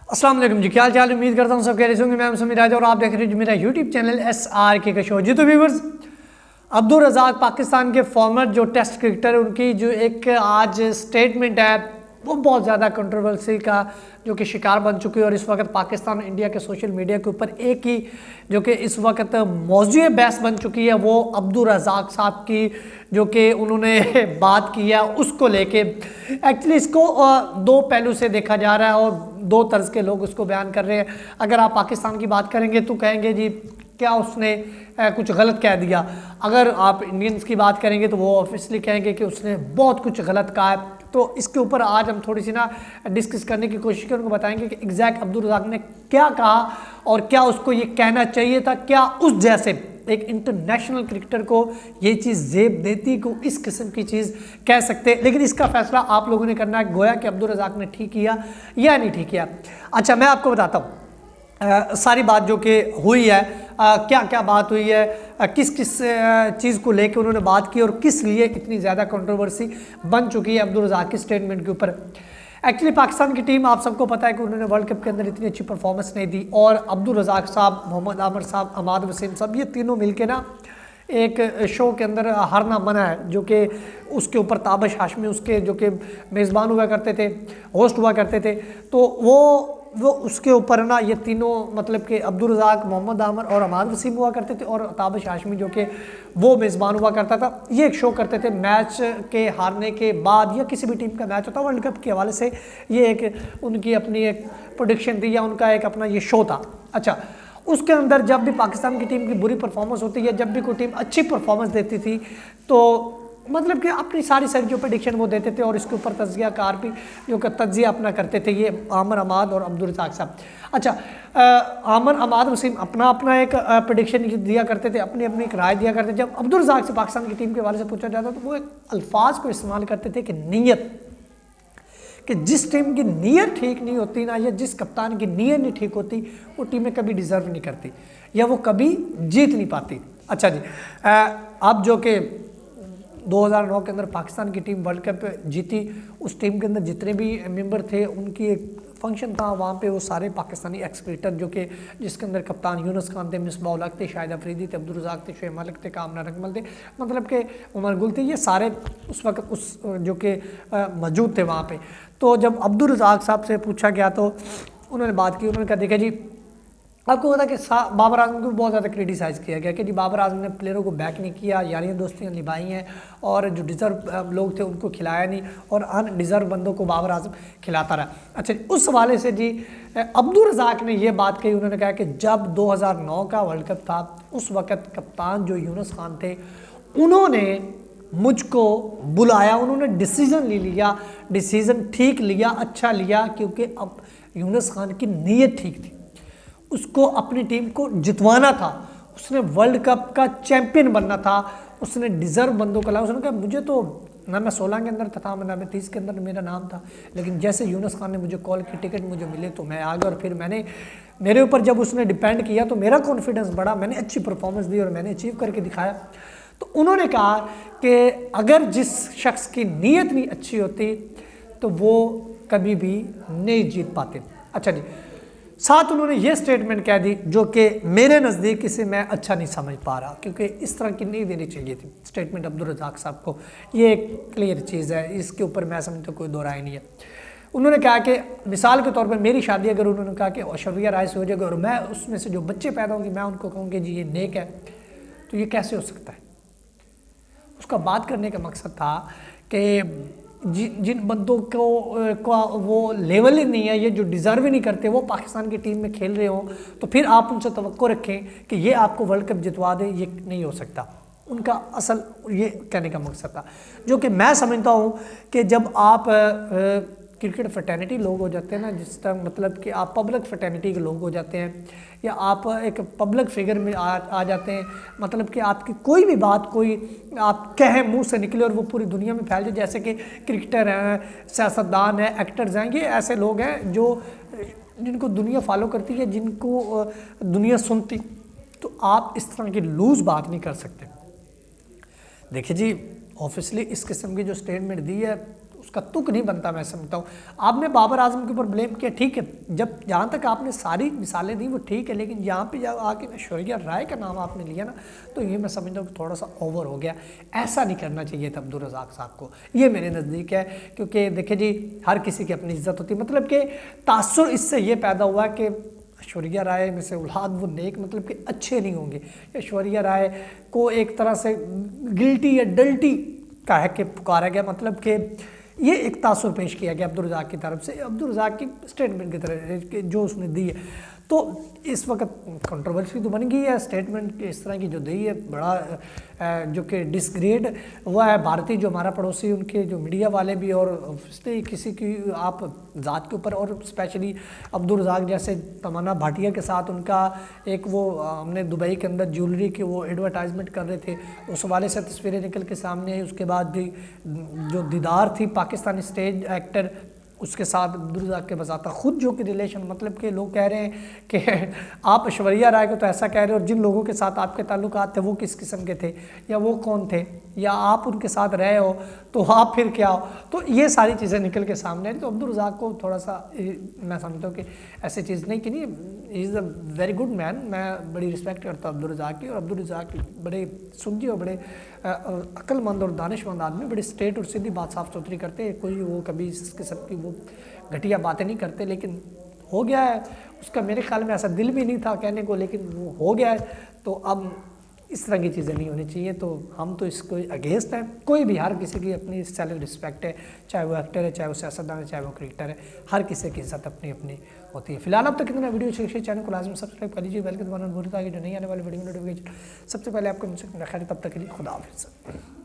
अस्सलाम वालेकुम जी, क्या हाल चाल। उम्मीद करता हूँ सब कह रहे होंगे। मैं समीर राजा और आप देख रहे हैं मेरा यूट्यूब चैनल SRK का शो। जी तो व्यूवर्स, अब्दुल रज़ाक पाकिस्तान के फॉर्मर जो टेस्ट क्रिकेटर है, उनकी जो एक आज स्टेटमेंट है वो बहुत ज़्यादा कंट्रोवर्सी का जो कि शिकार बन चुकी है। और इस वक्त पाकिस्तान और इंडिया के सोशल मीडिया के ऊपर एक ही जो कि इस वक्त मौजूद बहस बन चुकी है, वो अब्दुल रज़ाक साहब की जो कि उन्होंने बात की है उसको लेके। एक्चुअली इसको दो पहलू से देखा जा रहा है और दो तर्ज के लोग उसको बयान कर रहे हैं। अगर आप पाकिस्तान की बात करेंगे तो कहेंगे जी क्या उसने कुछ गलत कह दिया। अगर आप इंडियंस की बात करेंगे तो वो ऑब्वियसली कहेंगे कि उसने बहुत कुछ गलत कहा है। तो इसके ऊपर आज हम थोड़ी सी डिस्कस करने की कोशिश करें, उनको बताएंगे कि एग्जैक्ट अब्दुल रज़ाक ने क्या कहा और क्या उसको ये कहना चाहिए था। क्या उस जैसे एक इंटरनेशनल क्रिकेटर को ये चीज़ जेब देती को इस किस्म की चीज़ कह सकते। लेकिन इसका फैसला आप लोगों ने करना है, गोया कि अब्दुल रज़ाक ने ठीक किया या नहीं ठीक किया। अच्छा, मैं आपको बताता हूँ सारी बात जो कि हुई है, क्या क्या बात हुई है, किस किस चीज़ को लेकर उन्होंने बात की और किस लिए इतनी ज़्यादा कंट्रोवर्सी बन चुकी है अब्दुल रज़ाक की स्टेटमेंट के ऊपर। एक्चुअली पाकिस्तान की टीम, आप सबको पता है कि उन्होंने वर्ल्ड कप के अंदर इतनी अच्छी परफॉर्मेंस नहीं दी। और अब्दुल रज़ाक साहब, मोहम्मद आमिर साहब, अमाद वसीम साहब, ये तीनों मिलके एक शो के अंदर हारना मना है, जो कि उसके ऊपर ताबिश हाशमी उसके जो कि मेज़बान हुआ करते थे, होस्ट हुआ करते थे। तो वो उसके ऊपर ये तीनों मतलब कि अब्दुल रज़ाक, मोहम्मद आमिर और अमाद वसीम हुआ करते थे और ताबिश हाशमी जो कि वो मेज़बान हुआ करता था। ये एक शो करते थे मैच के हारने के बाद, या किसी भी टीम का मैच होता वर्ल्ड कप के हवाले से, ये एक उनकी अपनी एक प्रोडिक्शन थी या उनका एक अपना ये शो था। अच्छा, उसके अंदर जब भी पाकिस्तान की टीम की बुरी परफॉर्मेंस होती है, जब भी कोई टीम अच्छी परफॉर्मेंस देती थी, तो मतलब कि अपनी सारी जो प्रेडिक्शन वो देते थे और इसके ऊपर तज्जियाकार भी जो कि तज्जिया अपना करते थे, ये आमिर, अमाद और अब्दुल रज़ाक साहब। अच्छा, आमिर, अमाद, वसीम अपना एक प्रेडिक्शन दिया करते थे, अपनी अपनी एक राय दिया करते थे। जब अब्दुल रज़ाक से पाकिस्तान की टीम के हवाले से पूछा जाता तो वो एक अल्फाज को इस्तेमाल करते थे कि नीयत, कि जिस टीम की नीयत ठीक नहीं होती ना, या जिस कप्तान की नीयत नहीं ठीक होती, वो टीमें कभी डिज़र्व नहीं करती या वो कभी जीत नहीं पाती। अच्छा जी, अब जो कि 2009 के अंदर पाकिस्तान की टीम वर्ल्ड कप जीती, उस टीम के अंदर जितने भी मेंबर थे उनकी एक फंक्शन था, वहाँ पे वो सारे पाकिस्तानी एक्स क्रिकेटर जो कि जिसके अंदर कप्तान यूनुस खान थे, मिसबाह उल हक थे, शाहिद अफरीदी थे, अब्दुल रज़ाक थे, शुएब मलिक थे, कामरान अकमल थे, मतलब कि उमर गुल थे, ये सारे उस वक्त उस जो कि मौजूद थे वहाँ पे। तो जब अब्दुल रज़ाक साहब से पूछा गया तो उन्होंने बात की। उन्होंने कहा देखा जी, आपको पता कि बाबर आजम को बहुत ज़्यादा क्रिटिसाइज़ किया गया कि जी बाबर आजम ने प्लेयरों को बैक नहीं किया, यारियाँ दोस्तियाँ निभाई हैं और जो डिज़र्व लोग थे उनको खिलाया नहीं और अनडिज़र्व बंदों को बाबर आजम खिलाता रहा। अच्छा, उस हवाले से जी अब्दुल रज़ाक ने ये बात कही। उन्होंने कहा कि जब 2009 का वर्ल्ड कप था, उस वक़्त कप्तान जो यूनुस खान थे, उन्होंने मुझको बुलाया, उन्होंने डिसीज़न ले लिया, डिसीज़न ठीक लिया, अच्छा लिया, क्योंकि अब यूनुस खान की नीयत ठीक थी, उसको अपनी टीम को जितवाना था, उसने वर्ल्ड कप का चैंपियन बनना था, उसने डिज़र्व बंदों को लाया। उसने कहा मुझे तो ना मैं 16 के अंदर था, ना मैं 30 के अंदर मेरा नाम था, लेकिन जैसे यूनुस खान ने मुझे कॉल की, टिकट मुझे मिले तो मैं आ गया। और फिर मेरे ऊपर जब उसने डिपेंड किया तो मेरा कॉन्फिडेंस बढ़ा, मैंने अच्छी परफॉर्मेंस दी और मैंने अचीव करके दिखाया। तो उन्होंने कहा कि अगर जिस शख्स की नीयत नहीं अच्छी होती तो वो कभी भी नहीं जीत पाते। अच्छा जी, साथ उन्होंने ये स्टेटमेंट कह दी जो कि मेरे नज़दीक इसे मैं अच्छा नहीं समझ पा रहा, क्योंकि इस तरह की नहीं देनी चाहिए थी स्टेटमेंट अब्दुल रज़ाक साहब को। ये एक क्लियर चीज़ है, इसके ऊपर मैं समझता कोई दो राय नहीं है। उन्होंने कहा कि मिसाल के तौर पर मेरी शादी अगर उन्होंने कहा कि ऐश्वर्या राय से हो जाएगी और मैं उसमें से जो बच्चे पैदा होंगे मैं उनको कहूँ कि जी ये नेक है, तो ये कैसे हो सकता है। उसका बात करने का मकसद था कि जिन बंदों को वो लेवल ही नहीं है, ये जो डिज़र्व ही नहीं करते, वो पाकिस्तान की टीम में खेल रहे हों, तो फिर आप उनसे तवक्को रखें कि ये आपको वर्ल्ड कप जितवा दे, ये नहीं हो सकता। उनका असल ये कहने का मकसद था, जो कि मैं समझता हूँ कि जब आप क्रिकेट फ्रेटर्निटी लोग हो जाते हैं ना, जिस तरह मतलब कि आप पब्लिक फ्रेटर्निटी के लोग हो जाते हैं या आप एक पब्लिक फिगर में आ जाते हैं, मतलब कि आपकी कोई भी बात कोई आप कहें मुंह से निकले और वो पूरी दुनिया में फैल जाए, जैसे कि क्रिकेटर हैं, सियासतदान हैं, एक्टर्स हैं, ये ऐसे लोग हैं जो जिनको दुनिया फॉलो करती है, जिनको दुनिया सुनती, तो आप इस तरह की लूज़ बात नहीं कर सकते। देखिए जी, ऑब्वियसली इस किस्म की जो स्टेटमेंट दी है उसका तुक नहीं बनता, मैं समझता हूँ। आपने बाबर आजम के ऊपर ब्लेम किया, ठीक है, जब जहाँ तक आपने सारी मिसालें दी वो ठीक है, लेकिन यहाँ पे जब आके ऐश्वर्या राय का नाम आपने लिया ना, तो ये मैं समझता हूँ कि थोड़ा सा ओवर हो गया। ऐसा नहीं करना चाहिए था अब्दुल रज़ाक साहब को, ये मेरे नज़दीक है। क्योंकि देखिए जी, हर किसी की अपनी इज्जत होती है, मतलब कि तासुर इससे ये पैदा हुआ कि ऐश्वर्या राय में से औलाद वो नेक मतलब कि अच्छे नहीं होंगे। ऐश्वर्या राय को एक तरह से गिल्टी या डल्टी कह के पुकारा गया, मतलब कि ये एक तासुर पेश किया गया अब्दुल रज़ाक की तरफ से, अब्दुल रज़ाक की स्टेटमेंट की तरह जो उसने दी है। तो इस वक्त कंट्रोवर्सी तो बन गई है, स्टेटमेंट इस तरह की जो दी है, बड़ा जो कि डिसग्रेड हुआ है। भारतीय जो हमारा पड़ोसी, उनके जो मीडिया वाले भी, और ऑब्वियसली किसी की आप ज़ात के ऊपर, और स्पेशली अब्दुल रज़ाक जैसे तमन्ना भाटिया के साथ उनका एक वो हमने दुबई के अंदर ज्वेलरी की वो एडवर्टाइजमेंट कर रहे थे, उस वाले से तस्वीरें निकल के सामने आई। उसके बाद भी जो दीदार थी पाकिस्तानी स्टेज एक्टर उसके साथ अब्दुल रज़ाक के बजाता खुद जो कि रिलेशन, मतलब कि लोग कह रहे हैं कि आप ऐश्वर्या राय को तो ऐसा कह रहे हो, और जिन लोगों के साथ आपके ताल्लुकात थे वो किस किस्म के थे, या वो कौन थे, या आप उनके साथ रहे हो तो आप फिर क्या हो। तो ये सारी चीज़ें निकल के सामने आई। तो अब्दुल रज़ाक को थोड़ा सा मैं समझता हूँ कि ऐसी चीज़ नहीं की, नहीं, is a very good man, मैं बड़ी रिस्पेक्ट करता हूँ अब्दुल रज़ाक की। और अब्दुल रज़ाक बड़े सुलझे और बड़े अक्लमंद और दानिशमंद आदमी, बड़े स्ट्रेट और सीधी बात साफ सुथरी करते हैं, कोई वो कभी इस किस्म की वो घटिया बातें नहीं करते। लेकिन हो गया है उसका, मेरे ख्याल में ऐसा दिल भी नहीं था कहने को, लेकिन वो हो गया है। तो अब इस तरह की चीज़ें नहीं होनी चाहिए। तो हम तो इसको अगेंस्ट हैं। कोई भी, हर किसी की अपनी सेल्फ रिस्पेक्ट है, चाहे वो एक्टर है, चाहे वो सियासतदान है, चाहे वो क्रिकेटर है, हर किसी की इज्जत अपनी अपनी होती है। फिलहाल अब तक कितना वीडियो अच्छी चैनल को लाजमी सब्सक्राइब कर लीजिए, बेल के दबाना भूलिए ताकि जो नहीं आने वाली वीडियो नोटिफिकेशन सबसे पहले आपको मिल सके। तब तक के लिए खुदा हाफिज़।